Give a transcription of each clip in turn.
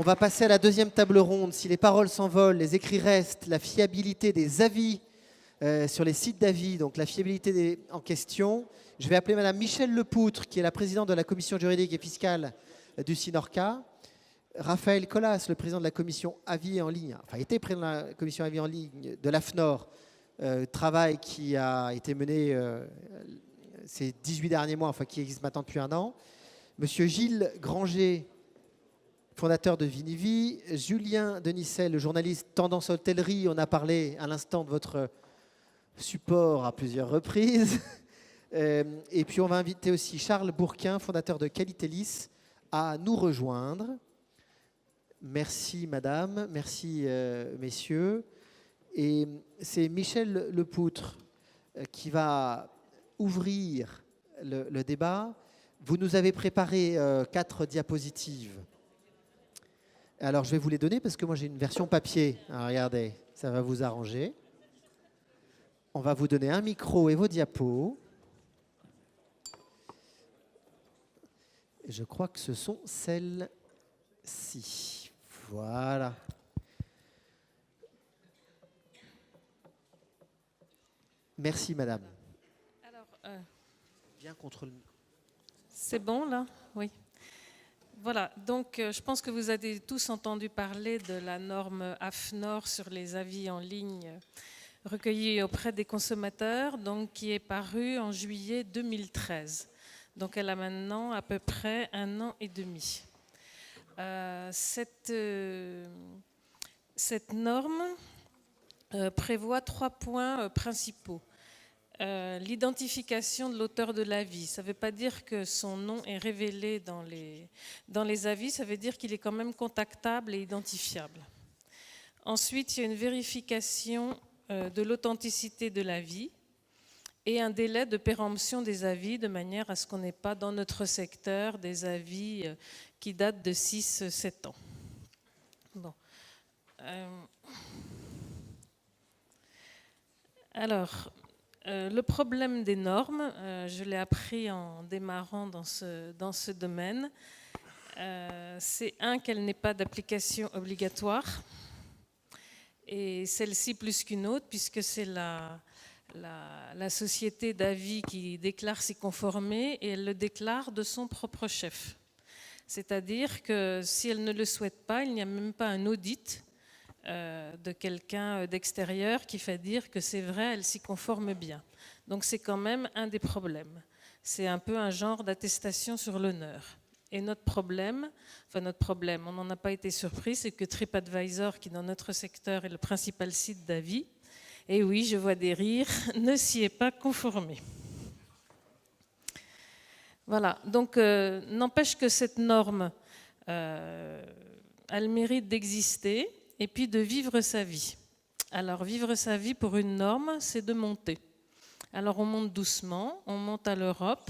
va passer à la deuxième table ronde. Si les paroles s'envolent, les écrits restent, la fiabilité des avis sur les sites d'avis, donc la fiabilité en question. Je vais appeler Madame Michèle Lepoutre, qui est la présidente de la commission juridique et fiscale du SINORCA. Raphaël Colas, le président de la commission avis en ligne, enfin était président de la commission avis en ligne de l'AFNOR, travail qui a été mené ces 18 derniers mois, enfin qui existe maintenant depuis un an. Monsieur Gilles Granger, fondateur de Vinivi, Julien Denisset, le journaliste Tendance Hôtellerie, on a parlé à l'instant de votre support à plusieurs reprises. Et puis on va inviter aussi Charles Bourquin, fondateur de Qualitélis, à nous rejoindre. Merci madame, merci messieurs. Et c'est Michèle Lepoutre qui va ouvrir le débat. Vous nous avez préparé 4 diapositives. Alors je vais vous les donner parce que moi j'ai une version papier. Alors, regardez, ça va vous arranger. On va vous donner un micro et vos diapos. Je crois que ce sont celles-ci. Voilà. Merci, madame. Alors, Bien contre le micro. c'est bon, là? Oui. Voilà, donc je pense que vous avez tous entendu parler de la norme AFNOR sur les avis en ligne recueillis auprès des consommateurs, donc qui est parue en juillet 2013. Donc elle a maintenant à peu près 1 an et demi. Cette norme prévoit 3 points principaux. L'identification de l'auteur de l'avis. Ça ne veut pas dire que son nom est révélé dans les avis, ça veut dire qu'il est quand même contactable et identifiable. Ensuite, il y a une vérification de l'authenticité de l'avis et un délai de péremption des avis de manière à ce qu'on n'ait pas dans notre secteur des avis qui datent de 6-7 ans. Bon. Alors, le problème des normes, je l'ai appris en démarrant dans ce domaine, c'est qu'elle n'est pas d'application obligatoire, et celle-ci plus qu'une autre, puisque c'est la société d'avis qui déclare s'y conformer, et elle le déclare de son propre chef. C'est-à-dire que si elle ne le souhaite pas, il n'y a même pas un audit de quelqu'un d'extérieur qui fait dire que c'est vrai, elle s'y conforme bien. Donc c'est quand même un des problèmes. C'est un peu un genre d'attestation sur l'honneur. Et notre problème, on n'en a pas été surpris, c'est que TripAdvisor, qui dans notre secteur est le principal site d'avis, et oui, je vois des rires, ne s'y est pas conformé. Voilà, donc n'empêche que cette norme a le mérite d'exister et puis de vivre sa vie. Alors vivre sa vie pour une norme, c'est de monter. Alors on monte doucement, on monte à l'Europe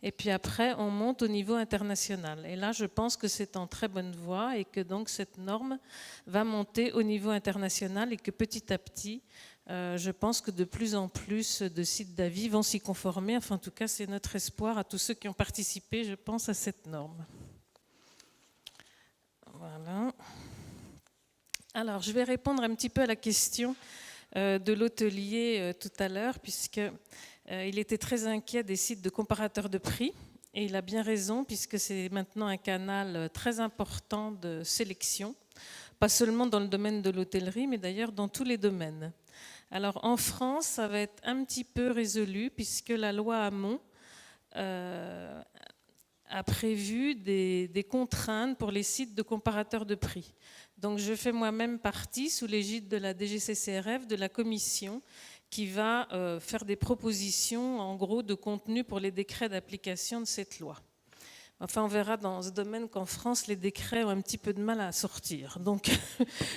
et puis après on monte au niveau international. Et là je pense que c'est en très bonne voie et que donc cette norme va monter au niveau international et que petit à petit, je pense que de plus en plus de sites d'avis vont s'y conformer. Enfin en tout cas c'est notre espoir à tous ceux qui ont participé, je pense, à cette norme. Voilà. Alors je vais répondre un petit peu à la question de l'hôtelier tout à l'heure, puisqu'il était très inquiet des sites de comparateurs de prix, et il a bien raison, puisque c'est maintenant un canal très important de sélection, pas seulement dans le domaine de l'hôtellerie, mais d'ailleurs dans tous les domaines. Alors en France, ça va être un petit peu résolu, puisque la loi Hamon a prévu des contraintes pour les sites de comparateurs de prix. Donc je fais moi-même partie, sous l'égide de la DGCCRF, de la commission qui va faire des propositions, en gros, de contenu pour les décrets d'application de cette loi. Enfin, on verra dans ce domaine qu'en France, les décrets ont un petit peu de mal à sortir. Donc,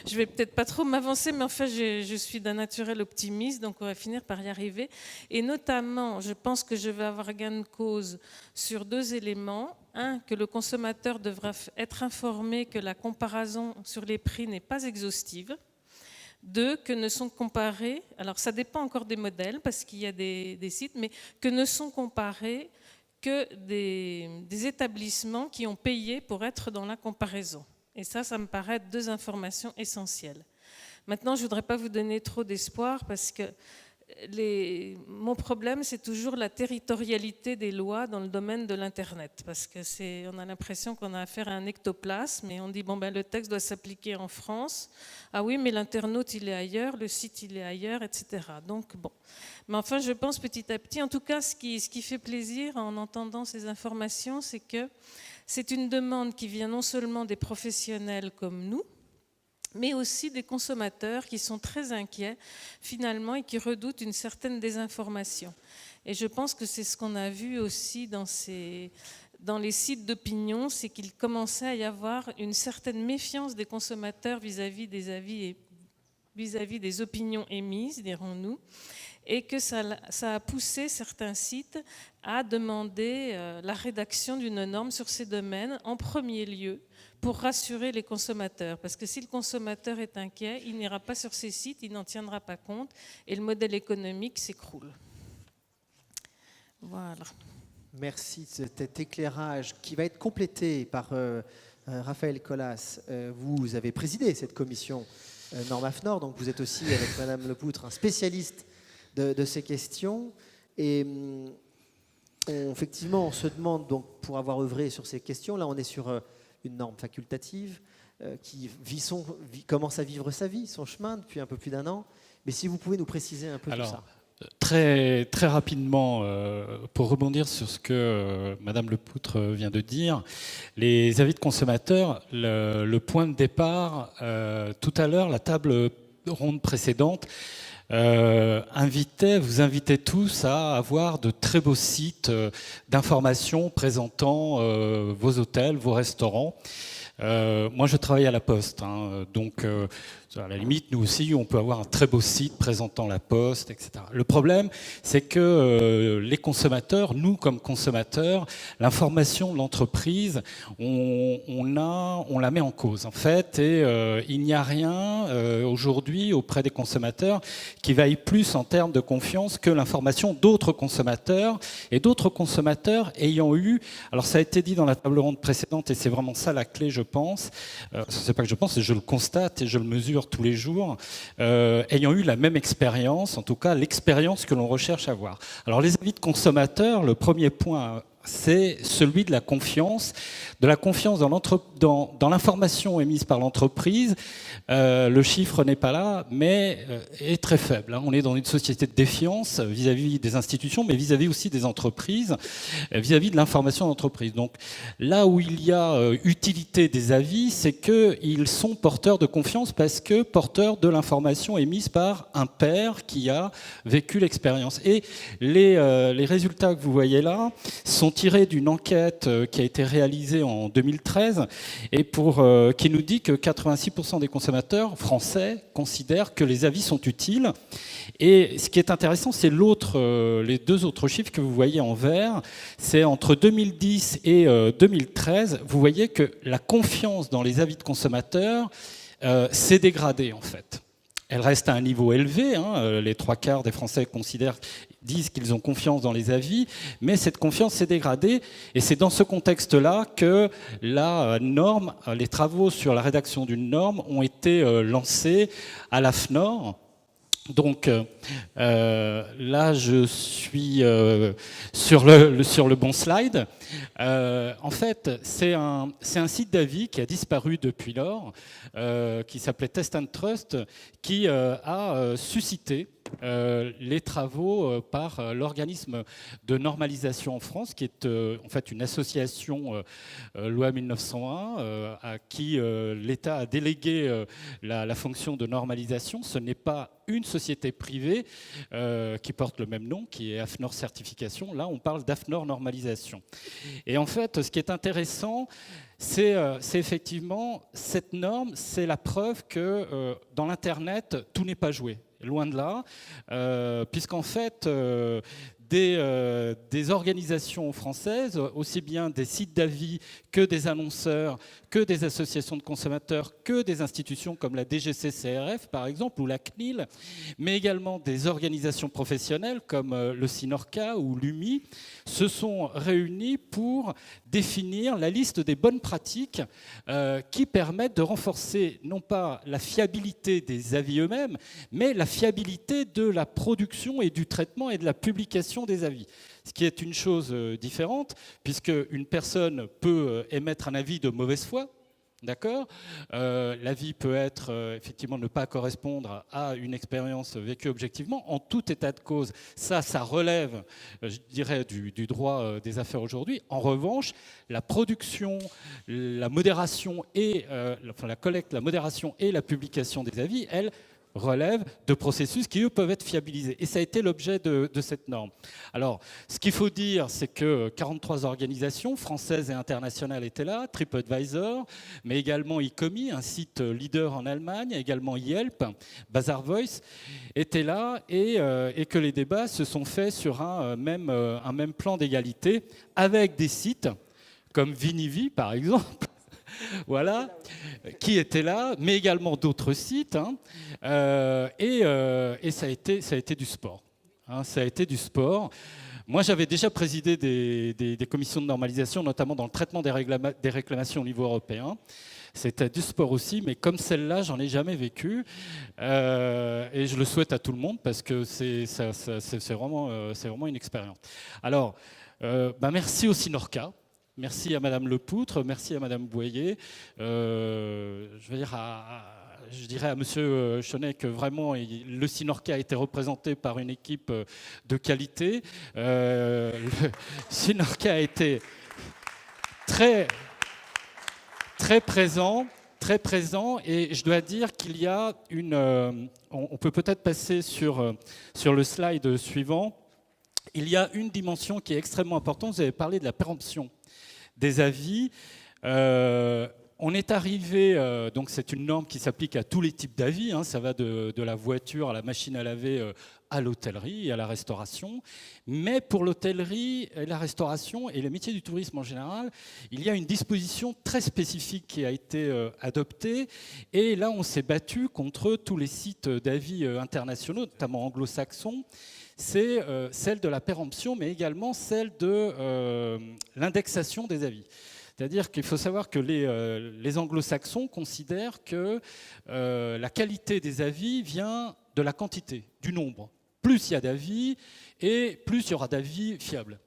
je ne vais peut-être pas trop m'avancer, mais en fait, je suis d'un naturel optimiste, donc on va finir par y arriver. Et notamment, je pense que je vais avoir gain de cause sur 2 éléments. Un, que le consommateur devra être informé que la comparaison sur les prix n'est pas exhaustive. 2, que ne sont comparés, alors ça dépend encore des modèles, parce qu'il y a des sites, mais que ne sont comparés que des établissements qui ont payé pour être dans la comparaison. Et ça me paraît 2 informations essentielles. Maintenant, je ne voudrais pas vous donner trop d'espoir parce que mon problème, c'est toujours la territorialité des lois dans le domaine de l'Internet. Parce qu'on a l'impression qu'on a affaire à un ectoplasme et on dit, le texte doit s'appliquer en France. Ah oui, mais l'internaute, il est ailleurs, le site, il est ailleurs, etc. Donc, bon. Mais enfin, je pense petit à petit, en tout cas, ce qui fait plaisir en entendant ces informations, c'est que c'est une demande qui vient non seulement des professionnels comme nous, mais aussi des consommateurs qui sont très inquiets finalement et qui redoutent une certaine désinformation. Et je pense que c'est ce qu'on a vu aussi dans les sites d'opinion, c'est qu'il commençait à y avoir une certaine méfiance des consommateurs vis-à-vis des avis et vis-à-vis des opinions émises, dirons-nous, et que ça a poussé certains sites à demander la rédaction d'une norme sur ces domaines en premier lieu, pour rassurer les consommateurs. Parce que si le consommateur est inquiet, il n'ira pas sur ces sites, il n'en tiendra pas compte et le modèle économique s'écroule. Voilà. Merci de cet éclairage qui va être complété par Raphaël Colas. Vous avez présidé cette commission Norm-AFNOR, donc vous êtes aussi, avec Madame Lepoutre, un spécialiste de ces questions. Et effectivement, on se demande, donc, pour avoir œuvré sur ces questions, là on est sur une norme facultative qui commence à vivre sa vie, son chemin depuis un peu plus d'1 an. Mais si vous pouvez nous préciser un peu tout ça. Très, très rapidement, pour rebondir sur ce que Madame Lepoutre vient de dire, les avis de consommateurs, le point de départ, tout à l'heure, la table ronde précédente, vous invitait tous à avoir de très beaux sites d'information présentant vos hôtels, vos restaurants. Moi, je travaille à la Poste, donc à la limite, nous aussi, on peut avoir un très beau site présentant la Poste, etc. Le problème, c'est que les consommateurs, nous comme consommateurs, l'information de l'entreprise, on la met en cause, en fait, et il n'y a rien aujourd'hui auprès des consommateurs qui vaille plus en termes de confiance que l'information d'autres consommateurs, et d'autres consommateurs ayant eu, alors ça a été dit dans la table ronde précédente, et c'est vraiment ça la clé, je pense, c'est pas que je pense, c'est je le constate et je le mesure tous les jours, ayant eu la même expérience, en tout cas l'expérience que l'on recherche à avoir. Alors les avis de consommateurs, le premier point, c'est celui de la confiance dans l'information émise par l'entreprise. Le chiffre n'est pas là, mais est très faible. On est dans une société de défiance vis-à-vis des institutions, mais vis-à-vis aussi des entreprises, vis-à-vis de l'information d'entreprise. Donc là où il y a utilité des avis, c'est qu'ils sont porteurs de confiance parce que porteurs de l'information émise par un pairs qui a vécu l'expérience. Et les résultats que vous voyez là sont tirés d'une enquête qui a été réalisée en 2013 et qui nous dit que 86% des consommateurs français considèrent que les avis sont utiles. Et ce qui est intéressant, c'est les 2 autres chiffres que vous voyez en vert. C'est entre 2010 et 2013, vous voyez que la confiance dans les avis de consommateurs s'est dégradée en fait. Elle reste à un niveau élevé, les 3/4 des Français disent qu'ils ont confiance dans les avis, mais cette confiance s'est dégradée, et c'est dans ce contexte-là que la norme, les travaux sur la rédaction d'une norme ont été lancés à l'AFNOR. Donc là, je suis sur le bon slide. En fait, c'est un site d'avis qui a disparu depuis lors, qui s'appelait Test and Trust, qui a suscité les travaux par l'organisme de normalisation en France, qui est en fait une association loi 1901 à qui l'État a délégué la fonction de normalisation. Ce n'est pas une société privée qui porte le même nom, qui est AFNOR Certification. Là, on parle d'AFNOR Normalisation. Et en fait, ce qui est intéressant, c'est effectivement cette norme, c'est la preuve que dans l'Internet, tout n'est pas joué. Loin de là, puisqu'en fait, des organisations françaises, aussi bien des sites d'avis que des annonceurs, que des associations de consommateurs, que des institutions comme la DGCCRF par exemple, ou la CNIL, mais également des organisations professionnelles comme le Synorca ou l'UMI, se sont réunies pour définir la liste des bonnes pratiques qui permettent de renforcer non pas la fiabilité des avis eux-mêmes, mais la fiabilité de la production et du traitement et de la publication des avis. Ce qui est une chose différente, puisque une personne peut émettre un avis de mauvaise foi. D'accord. L'avis peut être effectivement ne pas correspondre à une expérience vécue objectivement. En tout état de cause, ça relève, je dirais, du droit des affaires aujourd'hui. En revanche, la production, la modération et la collecte, la modération et la publication des avis, elles relèvent de processus qui, eux, peuvent être fiabilisés. Et ça a été l'objet de cette norme. Alors, ce qu'il faut dire, c'est que 43 organisations françaises et internationales étaient là, TripAdvisor, mais également Ecomi, un site leader en Allemagne, également Yelp, Bazaar Voice, étaient là, et que les débats se sont faits sur un même plan d'égalité, avec des sites comme Vinivi, par exemple, voilà, qui était là, mais également d'autres sites, hein, et ça a été du sport. Hein, ça a été du sport. Moi, j'avais déjà présidé des commissions de normalisation, notamment dans le traitement des réclamations au niveau européen. C'était du sport aussi, mais comme celle-là, j'en ai jamais vécu, et je le souhaite à tout le monde parce que c'est vraiment une expérience. Alors, merci au Synorca. Merci à Madame Lepoutre, merci à Madame Boyer. Je dirais à Monsieur Chonet que vraiment le Synorca a été représenté par une équipe de qualité. Le Synorca a été très présent, et je dois dire qu'il y a on peut peut-être passer sur le slide suivant. Il y a une dimension qui est extrêmement importante. Vous avez parlé de la péremption des avis. On est arrivé, donc c'est une norme qui s'applique à tous les types d'avis, hein, ça va de la voiture à la machine à laver, à l'hôtellerie et à la restauration. Mais pour l'hôtellerie, la restauration et les métiers du tourisme en général, il y a une disposition très spécifique qui a été adoptée. Et là, on s'est battu contre tous les sites d'avis internationaux, notamment anglo-saxons. C'est celle de la péremption, mais également celle de l'indexation des avis. C'est-à-dire qu'il faut savoir que les anglo-saxons considèrent que la qualité des avis vient de la quantité, du nombre. Plus il y a d'avis, et plus il y aura d'avis fiables.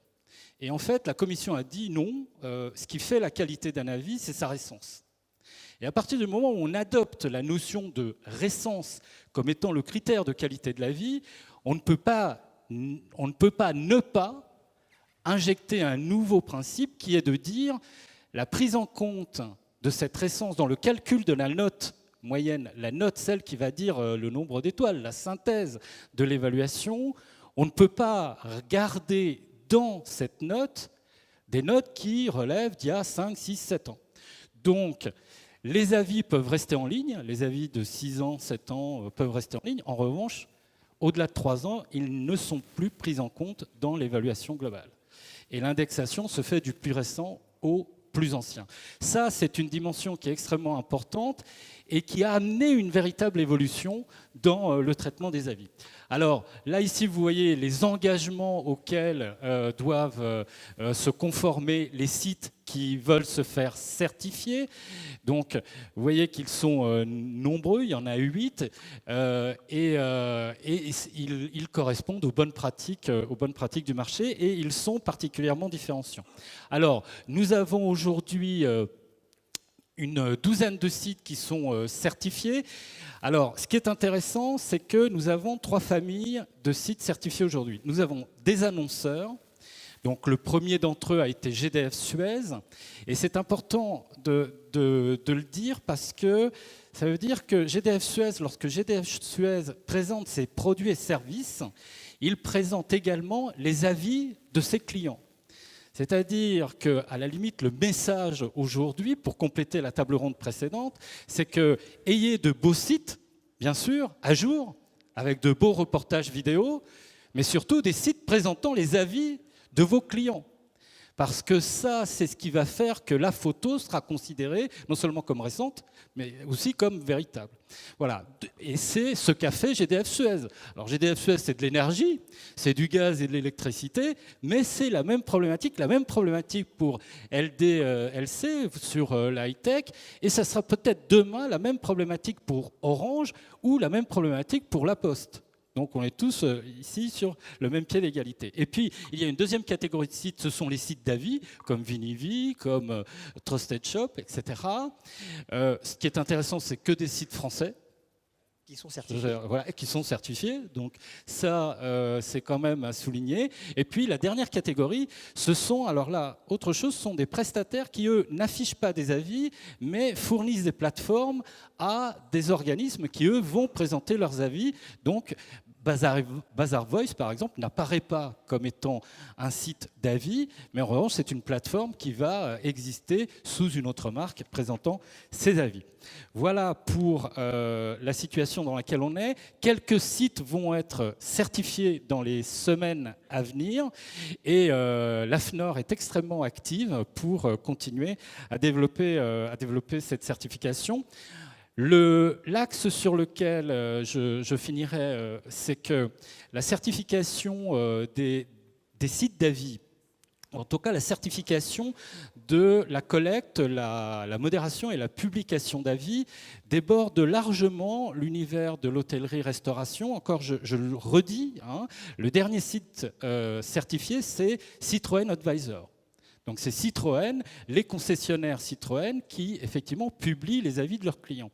Et en fait, la commission a dit non, ce qui fait la qualité d'un avis, c'est sa récence. Et à partir du moment où on adopte la notion de récence comme étant le critère de qualité de l'avis, on ne peut pas ne pas injecter un nouveau principe qui est de dire la prise en compte de cette récence dans le calcul de la note moyenne, la note, celle qui va dire le nombre d'étoiles, la synthèse de l'évaluation, on ne peut pas garder dans cette note des notes qui relèvent d'il y a 5, 6, 7 ans. Donc, les avis peuvent rester en ligne, les avis de 6 ans, 7 ans peuvent rester en ligne. En revanche, au-delà de 3 ans, ils ne sont plus pris en compte dans l'évaluation globale. Et l'indexation se fait du plus récent au plus ancien. Ça, c'est une dimension qui est extrêmement importante et qui a amené une véritable évolution dans le traitement des avis. Alors, là, ici, vous voyez les engagements auxquels doivent se conformer les sites qui veulent se faire certifier. Donc, vous voyez qu'ils sont nombreux, il y en a 8, et ils correspondent aux bonnes pratiques du marché, et ils sont particulièrement différenciants. Alors, nous avons aujourd'hui une douzaine de sites qui sont certifiés. Alors, ce qui est intéressant, c'est que nous avons 3 familles de sites certifiés aujourd'hui. Nous avons des annonceurs. Donc, le premier d'entre eux a été GDF Suez. Et c'est important de le dire parce que ça veut dire que GDF Suez, lorsque GDF Suez présente ses produits et services, il présente également les avis de ses clients. C'est-à-dire qu'à la limite, le message aujourd'hui, pour compléter la table ronde précédente, c'est que ayez de beaux sites, bien sûr, à jour, avec de beaux reportages vidéo, mais surtout des sites présentant les avis de vos clients. Parce que ça, c'est ce qui va faire que la photo sera considérée non seulement comme récente, mais aussi comme véritable. Voilà. Et c'est ce qu'a fait GDF Suez. Alors GDF Suez, c'est de l'énergie, c'est du gaz et de l'électricité, mais c'est la même problématique pour LC sur la high-tech, et ça sera peut-être demain la même problématique pour Orange ou la même problématique pour La Poste. Donc on est tous ici sur le même pied d'égalité. Et puis il y a une deuxième catégorie de sites, ce sont les sites d'avis, comme Vinivi, comme Trusted Shop, etc. Ce qui est intéressant, c'est que des sites français. Qui sont certifiés. Voilà, qui sont certifiés. Donc ça, c'est quand même à souligner. Et puis la dernière catégorie, ce sont, alors là, autre chose, ce sont des prestataires qui, eux, n'affichent pas des avis, mais fournissent des plateformes à des organismes qui, eux, vont présenter leurs avis. Donc Bazar Voice, par exemple, n'apparaît pas comme étant un site d'avis, mais en revanche, c'est une plateforme qui va exister sous une autre marque présentant ses avis. Voilà pour la situation dans laquelle on est. Quelques sites vont être certifiés dans les semaines à venir et l'AFNOR est extrêmement active pour continuer à développer cette certification. L'axe sur lequel je finirai, c'est que la certification des sites d'avis, en tout cas la certification de la collecte, la modération et la publication d'avis, déborde largement l'univers de l'hôtellerie-restauration. Encore, je le redis, hein, le dernier site certifié, c'est Citroën Advisor. Donc c'est Citroën, les concessionnaires Citroën qui effectivement publient les avis de leurs clients.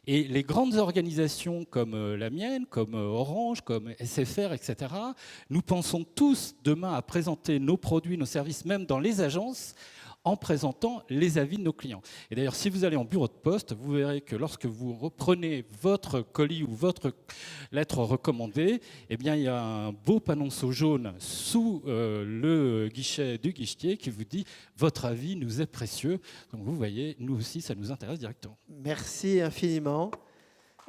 Et les grandes organisations comme la mienne, comme Orange, comme SFR, etc., nous pensons tous demain à présenter nos produits, nos services, même dans les agences, en présentant les avis de nos clients. Et d'ailleurs, si vous allez en bureau de poste, vous verrez que lorsque vous reprenez votre colis ou votre lettre recommandée, eh bien, il y a un beau panonceau jaune sous le guichet du guichetier qui vous dit « Votre avis nous est précieux ». Donc vous voyez, nous aussi, ça nous intéresse directement. Merci infiniment.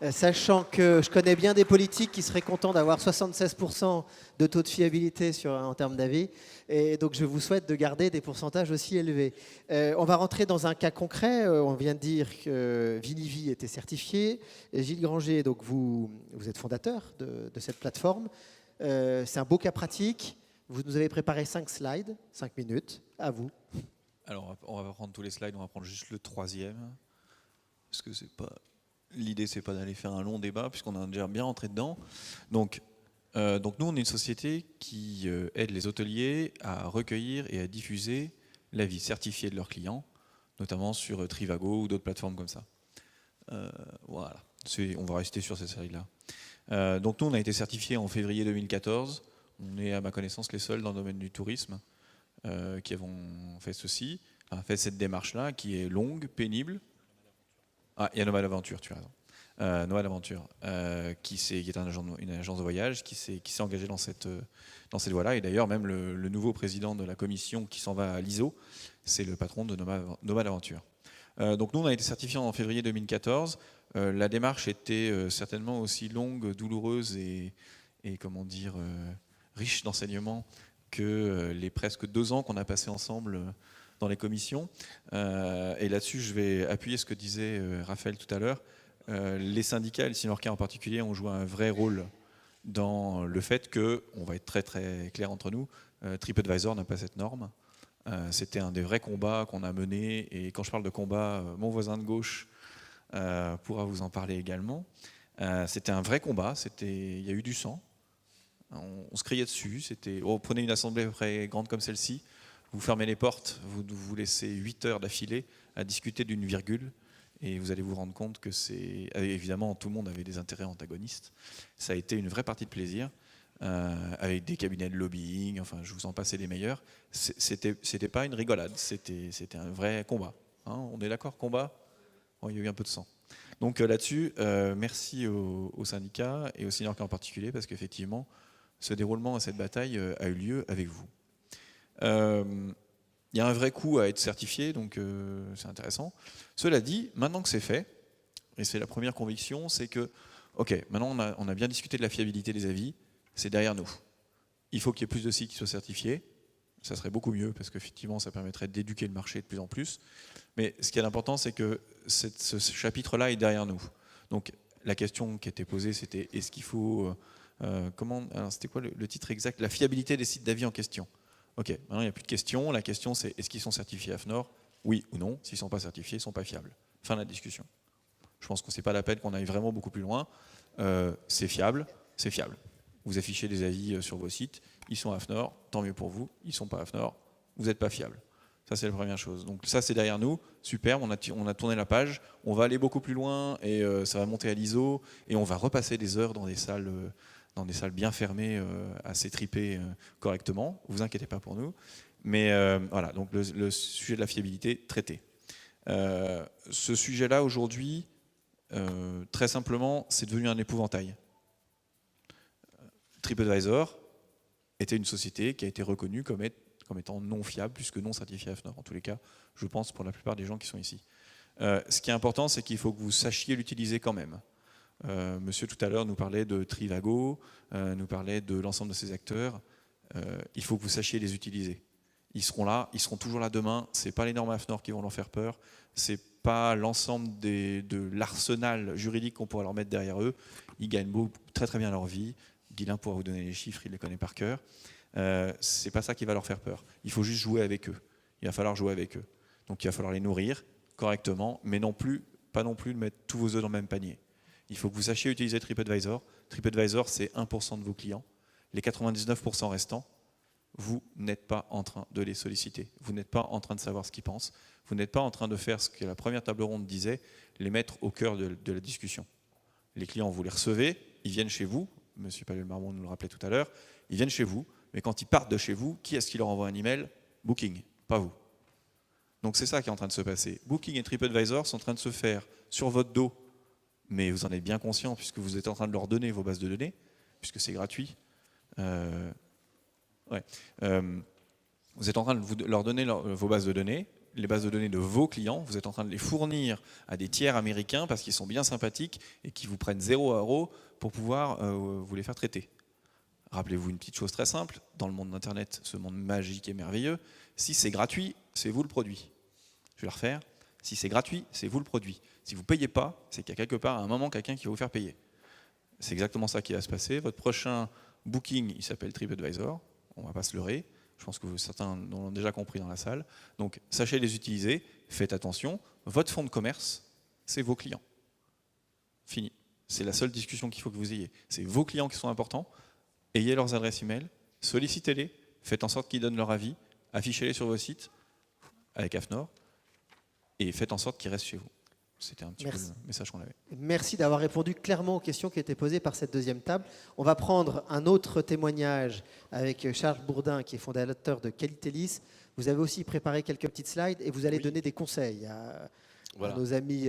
Sachant que je connais bien des politiques qui seraient contents d'avoir 76% de taux de fiabilité en termes d'avis. Et donc, je vous souhaite de garder des pourcentages aussi élevés. On va rentrer dans un cas concret. On vient de dire que Vinivi était certifié. Et Gilles Granger, donc vous êtes fondateur de cette plateforme. C'est un beau cas pratique. Vous nous avez préparé 5 slides, 5 minutes. À vous. Alors, on va prendre tous les slides. On va prendre juste le 3e. Parce que c'est pas... L'idée, c'est pas d'aller faire un long débat, puisqu'on a déjà bien rentré dedans. Donc nous, on est une société qui aide les hôteliers à recueillir et à diffuser l'avis certifié de leurs clients, notamment sur Trivago ou d'autres plateformes comme ça. Voilà, on va rester sur cette série-là. Donc nous, on a été certifié en février 2014. On est, à ma connaissance, les seuls dans le domaine du tourisme qui avons fait ceci, fait cette démarche-là, qui est longue, pénible. Ah, il y a Nomade Aventure, tu as raison. Nomade Aventure, qui est une agence de voyage, qui s'est engagée dans cette voie-là. Et d'ailleurs, même le nouveau président de la commission qui s'en va à l'ISO, c'est le patron de Nomade Aventure. Donc nous, on a été certifiés en février 2014. La démarche était certainement aussi longue, douloureuse et comment dire, riche d'enseignements que les presque 2 ans qu'on a passés ensemble dans les commissions. Et là-dessus, je vais appuyer ce que disait Raphaël tout à l'heure. Les syndicats, et le Cinorca en particulier, ont joué un vrai rôle dans le fait que, on va être très très clair entre nous, TripAdvisor n'a pas cette norme. C'était un des vrais combats qu'on a menés. Et quand je parle de combat, mon voisin de gauche pourra vous en parler également. C'était un vrai combat. Il y a eu du sang. On se criait dessus. Prenez une assemblée à peu près grande comme celle-ci. Vous fermez les portes, vous laissez 8 heures d'affilée à discuter d'une virgule et vous allez vous rendre compte que évidemment, tout le monde avait des intérêts antagonistes. Ça a été une vraie partie de plaisir, avec des cabinets de lobbying, enfin, je vous en passais les meilleurs. C'était pas une rigolade, c'était un vrai combat. Hein, on est d'accord, combat? Bon, il y a eu un peu de sang. Donc là-dessus, merci aux syndicats et aux Cinorca en particulier, parce qu'effectivement, ce déroulement et cette bataille a eu lieu avec vous. Il y a un vrai coût à être certifié, donc c'est intéressant. Cela dit, maintenant que c'est fait, et c'est la première conviction, c'est que, ok, maintenant on a bien discuté de la fiabilité des avis, c'est derrière nous. il faut qu'il y ait plus de sites qui soient certifiés. Ça serait beaucoup mieux parce qu'effectivement, ça permettrait d'éduquer le marché de plus en plus. Mais ce qui est important, c'est que ce chapitre-là est derrière nous. Donc, la question qui était posée, c'était est-ce qu'il faut... c'était quoi le titre exact? La fiabilité des sites d'avis en question. Ok, maintenant il n'y a plus de questions. La question c'est est-ce qu'ils sont certifiés AFNOR? Oui ou non. S'ils ne sont pas certifiés, ils ne sont pas fiables. Fin de la discussion. Je pense que ce n'est pas la peine qu'on aille vraiment beaucoup plus loin. C'est fiable, c'est fiable. Vous affichez des avis sur vos sites, ils sont AFNOR, tant mieux pour vous. Ils ne sont pas AFNOR, vous n'êtes pas fiable. Ça, c'est la première chose. Donc ça, c'est derrière nous. Super, on a tourné la page. On va aller beaucoup plus loin et ça va monter à l'ISO et on va repasser des heures dans des salles bien fermées, assez tripées correctement. Vous inquiétez pas pour nous. Mais voilà, donc le sujet de la fiabilité traité. Ce sujet-là, aujourd'hui, très simplement, c'est devenu un épouvantail. TripAdvisor était une société qui a été reconnue comme étant non fiable, puisque non certifiée AFNOR, en tous les cas, je pense, pour la plupart des gens qui sont ici. Ce qui est important, c'est qu'il faut que vous sachiez l'utiliser quand même. Monsieur tout à l'heure nous parlait de Trivago, nous parlait de l'ensemble de ces acteurs. Il faut que vous sachiez les utiliser. Ils seront là, ils seront toujours là demain. Ce n'est pas les normes AFNOR qui vont leur faire peur. Ce n'est pas l'ensemble de l'arsenal juridique qu'on pourra leur mettre derrière eux. Ils gagnent très très bien leur vie. Guylain pourra vous donner les chiffres, il les connaît par cœur. Ce n'est pas ça qui va leur faire peur. Il faut juste jouer avec eux. Il va falloir jouer avec eux. Donc il va falloir les nourrir correctement, mais pas non plus de mettre tous vos œufs dans le même panier. Il faut que vous sachiez utiliser TripAdvisor. TripAdvisor, c'est 1% de vos clients. Les 99% restants, vous n'êtes pas en train de les solliciter. Vous n'êtes pas en train de savoir ce qu'ils pensent. Vous n'êtes pas en train de faire ce que la première table ronde disait, les mettre au cœur de la discussion. Les clients, vous les recevez, ils viennent chez vous. Monsieur Palliel-Marmont nous le rappelait tout à l'heure. Ils viennent chez vous, mais quand ils partent de chez vous, qui est-ce qui leur envoie un email? Booking, pas vous. Donc c'est ça qui est en train de se passer. Booking et TripAdvisor sont en train de se faire sur votre dos, mais vous en êtes bien conscient puisque vous êtes en train de leur donner vos bases de données, puisque c'est gratuit. Vous êtes en train de leur donner vos bases de données, les bases de données de vos clients, vous êtes en train de les fournir à des tiers américains parce qu'ils sont bien sympathiques et qui vous prennent 0 € pour pouvoir vous les faire traiter. Rappelez-vous une petite chose très simple, dans le monde d'Internet, ce monde magique et merveilleux, si c'est gratuit, c'est vous le produit. Je vais le refaire. Si c'est gratuit, c'est vous le produit. Si vous ne payez pas, c'est qu'il y a quelque part, à un moment, quelqu'un qui va vous faire payer. C'est exactement ça qui va se passer. Votre prochain booking, il s'appelle TripAdvisor. On ne va pas se leurrer. Je pense que certains l'ont déjà compris dans la salle. Donc, sachez les utiliser. Faites attention. Votre fonds de commerce, c'est vos clients. Fini. C'est la seule discussion qu'il faut que vous ayez. C'est vos clients qui sont importants. Ayez leurs adresses email. Sollicitez-les. Faites en sorte qu'ils donnent leur avis. Affichez-les sur vos sites avec AFNOR. Et faites en sorte qu'ils restent chez vous. C'était un petit peu le message qu'on avait. Merci d'avoir répondu clairement aux questions qui étaient posées par cette deuxième table. On va prendre un autre témoignage avec Charles Bourdin, qui est fondateur de Qualitélis. Vous avez aussi préparé quelques petites slides et vous allez donner des conseils à nos amis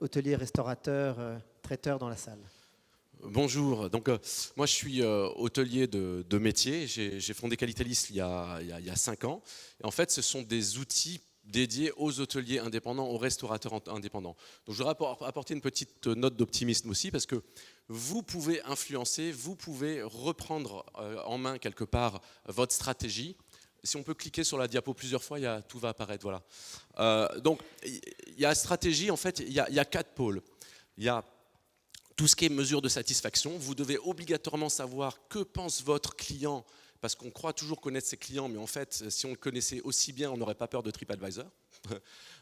hôteliers, restaurateurs, traiteurs dans la salle. Bonjour, donc moi je suis hôtelier de métier, j'ai fondé Qualitélis il y a 5 ans. Et en fait ce sont des outils dédié aux hôteliers indépendants, aux restaurateurs indépendants. Donc je voudrais apporter une petite note d'optimisme aussi, parce que vous pouvez influencer, vous pouvez reprendre en main quelque part votre stratégie. Si on peut cliquer sur la diapo plusieurs fois, tout va apparaître. Voilà. Donc il y a stratégie, en fait, il y a 4 pôles. Il y a tout ce qui est mesure de satisfaction. Vous devez obligatoirement savoir que pense votre client, parce qu'on croit toujours connaître ses clients, mais en fait, si on le connaissait aussi bien, on n'aurait pas peur de TripAdvisor.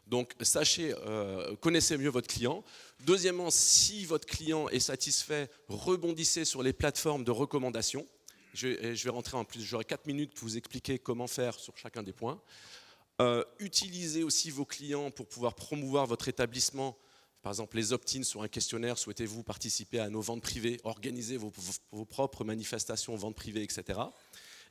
Donc, sachez, connaissez mieux votre client. Deuxièmement, si votre client est satisfait, rebondissez sur les plateformes de recommandation. Je vais rentrer en plus, j'aurai 4 minutes pour vous expliquer comment faire sur chacun des points. Utilisez aussi vos clients pour pouvoir promouvoir votre établissement. Par exemple, les opt-ins sur un questionnaire, souhaitez-vous participer à nos ventes privées, organisez vos propres manifestations, ventes privées, etc.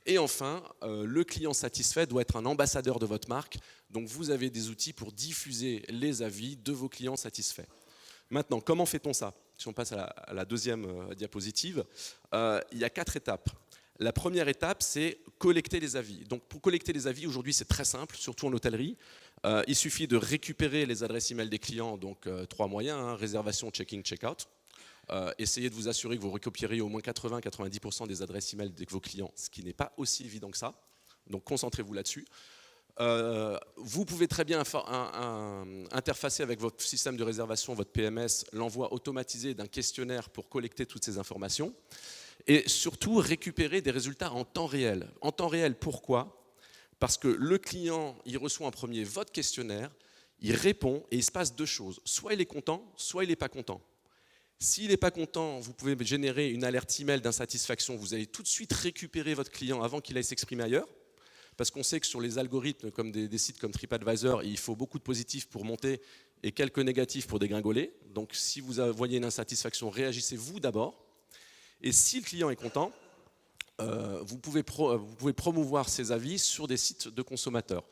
Et enfin, le client satisfait doit être un ambassadeur de votre marque. Donc, vous avez des outils pour diffuser les avis de vos clients satisfaits. Maintenant, comment fait-on ça? Si on passe à la deuxième diapositive, il y a 4 étapes. La première étape, c'est collecter les avis. Donc, pour collecter les avis, aujourd'hui, c'est très simple, surtout en hôtellerie. Il suffit de récupérer les adresses email des clients, donc 3 moyens, réservation, check-in, check-out. essayez de vous assurer que vous récupérez au moins 80-90% des adresses email de vos clients, ce qui n'est pas aussi évident que ça. Donc concentrez-vous là-dessus. Vous pouvez très bien interfacer avec votre système de réservation, votre PMS, l'envoi automatisé d'un questionnaire pour collecter toutes ces informations. Et surtout, récupérer des résultats en temps réel. En temps réel, pourquoi ? Parce que le client, il reçoit en premier votre questionnaire, il répond et il se passe deux choses. Soit il est content, soit il n'est pas content. S'il n'est pas content, vous pouvez générer une alerte email d'insatisfaction. Vous allez tout de suite récupérer votre client avant qu'il aille s'exprimer ailleurs. Parce qu'on sait que sur les algorithmes comme des sites comme TripAdvisor, il faut beaucoup de positifs pour monter et quelques négatifs pour dégringoler. Donc si vous voyez une insatisfaction, réagissez-vous d'abord. Et si le client est content, vous pouvez promouvoir ces avis sur des sites de consommateurs.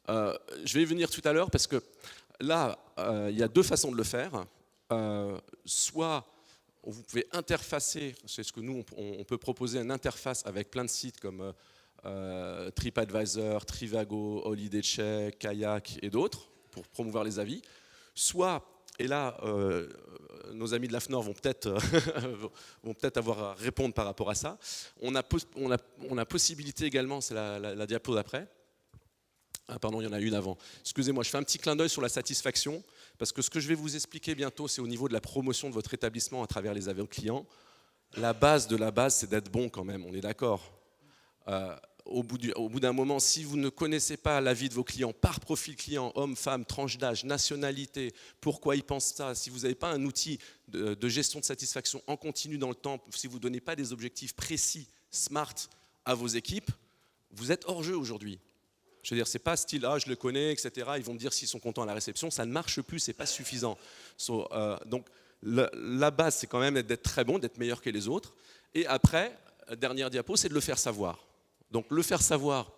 Je vais y venir tout à l'heure parce que là, il y a deux façons de le faire. Soit vous pouvez interfacer, c'est ce que nous on peut proposer, une interface avec plein de sites comme TripAdvisor, Trivago, Holiday Check, Kayak et d'autres pour promouvoir les avis. Soit, et là nos amis de l'AFNOR vont peut-être avoir à répondre par rapport à ça, on a possibilité également, c'est la diapo d'après. Ah pardon, il y en a une avant. Excusez-moi, je fais un petit clin d'œil sur la satisfaction, parce que ce que je vais vous expliquer bientôt, c'est au niveau de la promotion de votre établissement à travers les avis clients. La base de la base, c'est d'être bon quand même, on est d'accord. Au bout d'un moment, si vous ne connaissez pas l'avis de vos clients par profil client, homme, femme, tranche d'âge, nationalité, pourquoi ils pensent ça, si vous n'avez pas un outil de gestion de satisfaction en continu dans le temps, si vous ne donnez pas des objectifs précis, smart à vos équipes, vous êtes hors jeu aujourd'hui. Je veux dire, c'est pas style, je le connais, etc. Ils vont me dire s'ils sont contents à la réception. Ça ne marche plus, c'est pas suffisant. Donc, la base, c'est quand même d'être très bon, d'être meilleur que les autres. Et après, dernière diapo, c'est de le faire savoir. Donc, le faire savoir,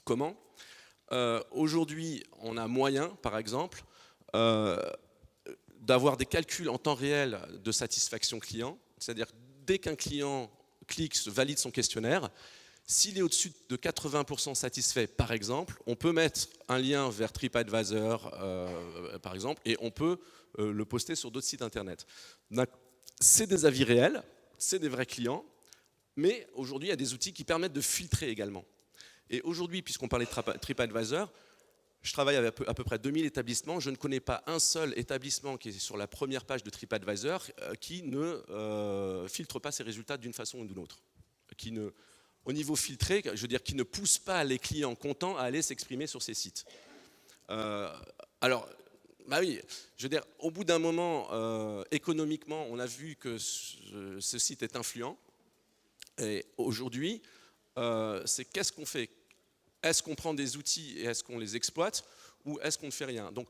comment ? Aujourd'hui, on a moyen, par exemple, d'avoir des calculs en temps réel de satisfaction client. C'est-à-dire, dès qu'un client clique, valide son questionnaire, s'il est au-dessus de 80% satisfait, par exemple, on peut mettre un lien vers TripAdvisor, par exemple, et on peut le poster sur d'autres sites internet. C'est des avis réels, c'est des vrais clients, mais aujourd'hui, il y a des outils qui permettent de filtrer également. Et aujourd'hui, puisqu'on parlait de TripAdvisor, je travaille avec à peu près 2000 établissements. Je ne connais pas un seul établissement qui est sur la première page de TripAdvisor qui ne filtre pas ses résultats d'une façon ou d'une autre. Au niveau filtré, je veux dire, qui ne pousse pas les clients contents à aller s'exprimer sur ces sites. Alors, bah oui, je veux dire, au bout d'un moment, économiquement, on a vu que ce site est influent. Et aujourd'hui, c'est qu'est-ce qu'on fait ? Est-ce qu'on prend des outils et est-ce qu'on les exploite ou est-ce qu'on ne fait rien ? Donc,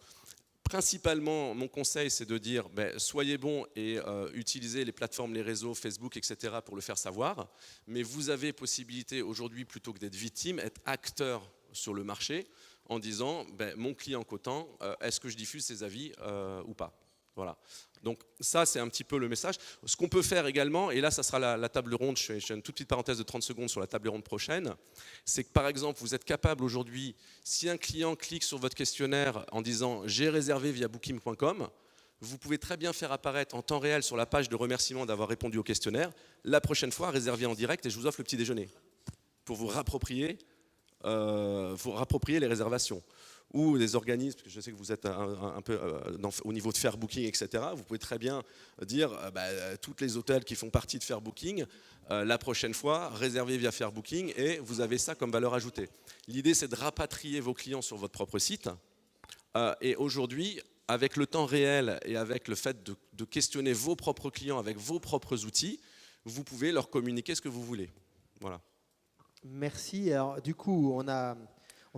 principalement, mon conseil, c'est de dire soyez bons et utilisez les plateformes, les réseaux, Facebook, etc. pour le faire savoir. Mais vous avez possibilité aujourd'hui, plutôt que d'être victime, être acteur sur le marché en disant mon client cotant, est-ce que je diffuse ses avis ou pas ? Voilà. Donc ça, c'est un petit peu le message. Ce qu'on peut faire également, et là, ça sera la table ronde, je fais une toute petite parenthèse de 30 secondes sur la table ronde prochaine, c'est que par exemple, vous êtes capable aujourd'hui, si un client clique sur votre questionnaire en disant « j'ai réservé via booking.com », vous pouvez très bien faire apparaître en temps réel sur la page de remerciement d'avoir répondu au questionnaire, la prochaine fois, réservez en direct et je vous offre le petit déjeuner pour vous rapproprier les réservations. Ou des organismes, parce que je sais que vous êtes un peu au niveau de Fair Booking, etc. Vous pouvez très bien dire toutes les hôtels qui font partie de Fair Booking, la prochaine fois, réservez via Fair Booking et vous avez ça comme valeur ajoutée. L'idée, c'est de rapatrier vos clients sur votre propre site. Et aujourd'hui, avec le temps réel et avec le fait de questionner vos propres clients avec vos propres outils, vous pouvez leur communiquer ce que vous voulez. Voilà. Merci. Alors, du coup,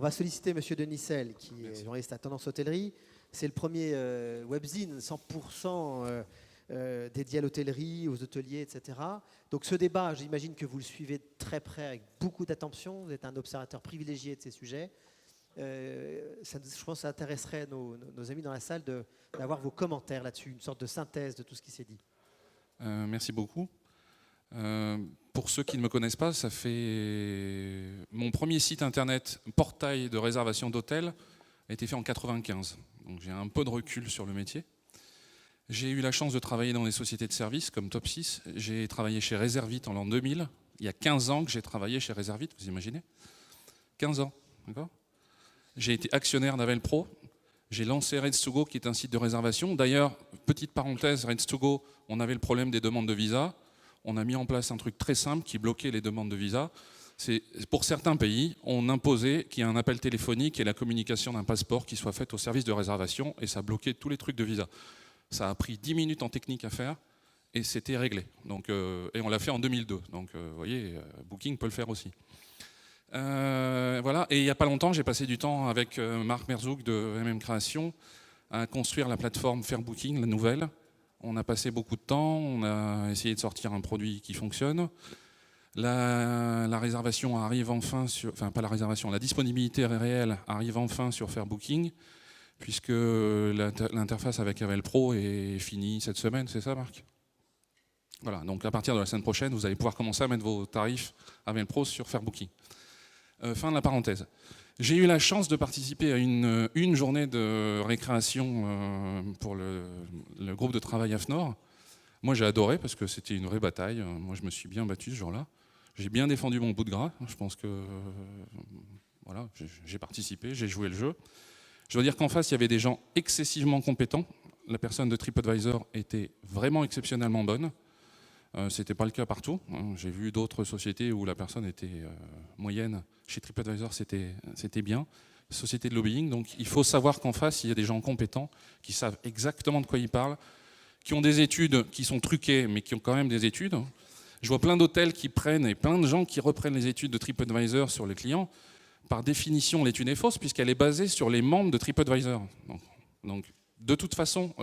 on va solliciter M. Denisel, qui est journaliste à Tendance Hôtellerie. C'est le premier webzine 100% dédié à l'hôtellerie, aux hôteliers, etc. Donc ce débat, j'imagine que vous le suivez de très près avec beaucoup d'attention. Vous êtes un observateur privilégié de ces sujets. Je pense que ça intéresserait nos amis dans la salle d'avoir vos commentaires là-dessus, une sorte de synthèse de tout ce qui s'est dit. Merci beaucoup. Pour ceux qui ne me connaissent pas, ça fait mon premier site internet, portail de réservation d'hôtel, a été fait en 95. Donc j'ai un peu de recul sur le métier. J'ai eu la chance de travailler dans des sociétés de services comme Top 6. J'ai travaillé chez Reservit en l'an 2000. Il y a 15 ans que j'ai travaillé chez Reservit, vous imaginez? 15 ans, d'accord? J'ai été actionnaire d'Avel Pro. J'ai lancé Reds2Go, qui est un site de réservation. D'ailleurs, petite parenthèse, Reds2Go, on avait le problème des demandes de visa. On a mis en place un truc très simple qui bloquait les demandes de visa. Pour certains pays, on imposait qu'il y ait un appel téléphonique et la communication d'un passeport qui soit faite au service de réservation, et ça bloquait tous les trucs de visa. Ça a pris 10 minutes en technique à faire, et c'était réglé. Donc, et on l'a fait en 2002. Donc, vous voyez, Booking peut le faire aussi. Voilà. Et il n'y a pas longtemps, j'ai passé du temps avec Marc Merzouk de MM Création à construire la plateforme Faire Booking, la nouvelle. On a passé beaucoup de temps, on a essayé de sortir un produit qui fonctionne. La réservation arrive enfin enfin pas la réservation, la disponibilité réelle arrive enfin sur Faire Booking, puisque l'interface avec Avel Pro est finie cette semaine, c'est ça Marc? Voilà, donc à partir de la semaine prochaine, vous allez pouvoir commencer à mettre vos tarifs Avel Pro sur Faire Booking. Fin de la parenthèse. J'ai eu la chance de participer à une journée de récréation pour le groupe de travail AFNOR. Moi j'ai adoré parce que c'était une vraie bataille. Moi je me suis bien battu ce jour-là. J'ai bien défendu mon bout de gras. Je pense que voilà, j'ai participé, j'ai joué le jeu. Je dois dire qu'en face, il y avait des gens excessivement compétents. La personne de TripAdvisor était vraiment exceptionnellement bonne. Ce n'était pas le cas partout. J'ai vu d'autres sociétés où la personne était moyenne. Chez TripAdvisor, c'était bien. Société de lobbying. Donc il faut savoir qu'en face, il y a des gens compétents qui savent exactement de quoi ils parlent, qui ont des études qui sont truquées, mais qui ont quand même des études. Je vois plein d'hôtels qui prennent et plein de gens qui reprennent les études de TripAdvisor sur les clients. Par définition, l'étude est fausse puisqu'elle est basée sur les membres de TripAdvisor. Donc de toute façon,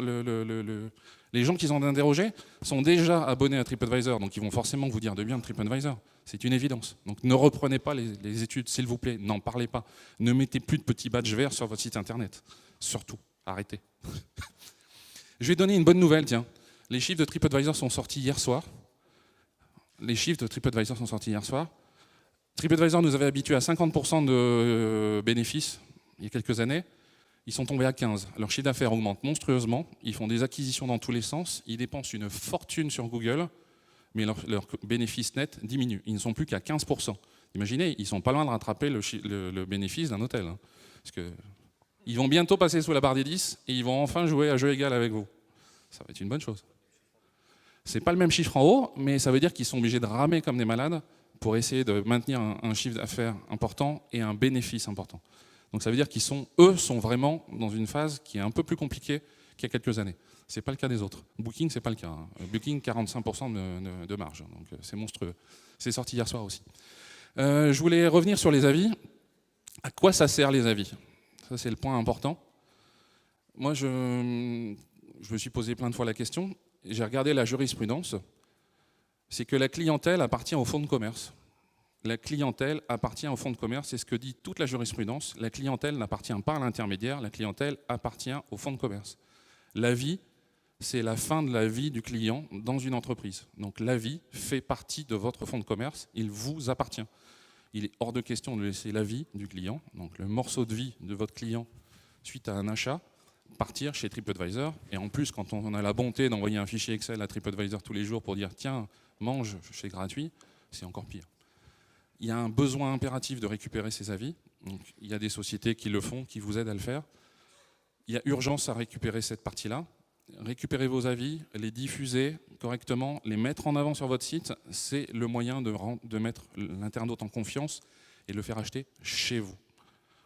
les gens qu'ils ont interrogés sont déjà abonnés à TripAdvisor, donc ils vont forcément vous dire de bien de TripAdvisor. C'est une évidence. Donc ne reprenez pas les études, s'il vous plaît. N'en parlez pas. Ne mettez plus de petits badges verts sur votre site internet. Surtout, arrêtez. Je vais donner une bonne nouvelle, tiens. Les chiffres de TripAdvisor sont sortis hier soir. TripAdvisor nous avait habitués à 50% de bénéfices il y a quelques années. Ils sont tombés à 15%. Leur chiffre d'affaires augmente monstrueusement. Ils font des acquisitions dans tous les sens. Ils dépensent une fortune sur Google, mais leur bénéfice net diminue. Ils ne sont plus qu'à 15%. Imaginez, ils ne sont pas loin de rattraper le bénéfice d'un hôtel. Hein. Parce que ils vont bientôt passer sous la barre des 10 et ils vont enfin jouer à jeu égal avec vous. Ça va être une bonne chose. Ce n'est pas le même chiffre en haut, mais ça veut dire qu'ils sont obligés de ramer comme des malades pour essayer de maintenir un chiffre d'affaires important et un bénéfice important. Donc ça veut dire eux sont vraiment dans une phase qui est un peu plus compliquée qu'il y a quelques années. Ce n'est pas le cas des autres. Booking, ce n'est pas le cas. Hein. Booking, 45% de marge. Donc c'est monstrueux. C'est sorti hier soir aussi. Je voulais revenir sur les avis. À quoi ça sert les avis? Ça, c'est le point important. Moi, je me suis posé plein de fois la question. J'ai regardé la jurisprudence. C'est que la clientèle appartient au fonds de commerce. La clientèle appartient au fonds de commerce, c'est ce que dit toute la jurisprudence. La clientèle n'appartient pas à l'intermédiaire, la clientèle appartient au fonds de commerce. L'avis, c'est la fin de la vie du client dans une entreprise. Donc l'avis fait partie de votre fonds de commerce, il vous appartient. Il est hors de question de laisser l'avis du client, donc le morceau de vie de votre client suite à un achat, partir chez TripAdvisor. Et en plus, quand on a la bonté d'envoyer un fichier Excel à TripAdvisor tous les jours pour dire « tiens, mange, c'est gratuit », c'est encore pire. Il y a un besoin impératif de récupérer ces avis. Donc, il y a des sociétés qui le font, qui vous aident à le faire. Il y a urgence à récupérer cette partie-là. Récupérer vos avis, les diffuser correctement, les mettre en avant sur votre site, c'est le moyen de mettre l'internaute en confiance et de le faire acheter chez vous.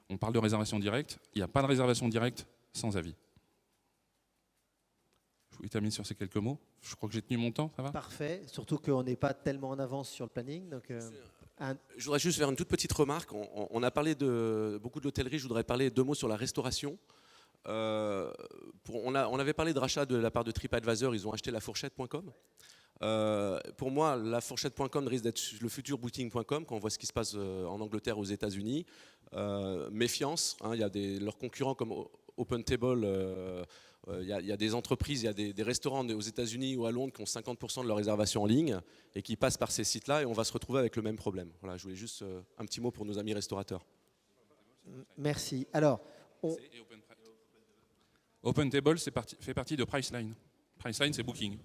On parle de réservation directe. Il n'y a pas de réservation directe sans avis. Je vous termine sur ces quelques mots. Je crois que j'ai tenu mon temps, ça va? Parfait, surtout qu'on n'est pas tellement en avance sur le planning. Donc, Je voudrais juste faire une toute petite remarque. On a parlé beaucoup de l'hôtellerie, je voudrais parler 2 mots sur la restauration. On avait parlé de rachat de la part de TripAdvisor, ils ont acheté lafourchette.com. Pour moi, lafourchette.com risque d'être le futur booking.com quand on voit ce qui se passe en Angleterre, aux États-Unis. Méfiance, hein, il y a leurs concurrents comme OpenTable. Il y a des entreprises, il y a des restaurants aux États-Unis ou à Londres qui ont 50% de leurs réservations en ligne et qui passent par ces sites-là et on va se retrouver avec le même problème. Voilà, je voulais juste un petit mot pour nos amis restaurateurs. Merci. Alors, OpenTable fait partie de Priceline. Priceline, c'est Booking.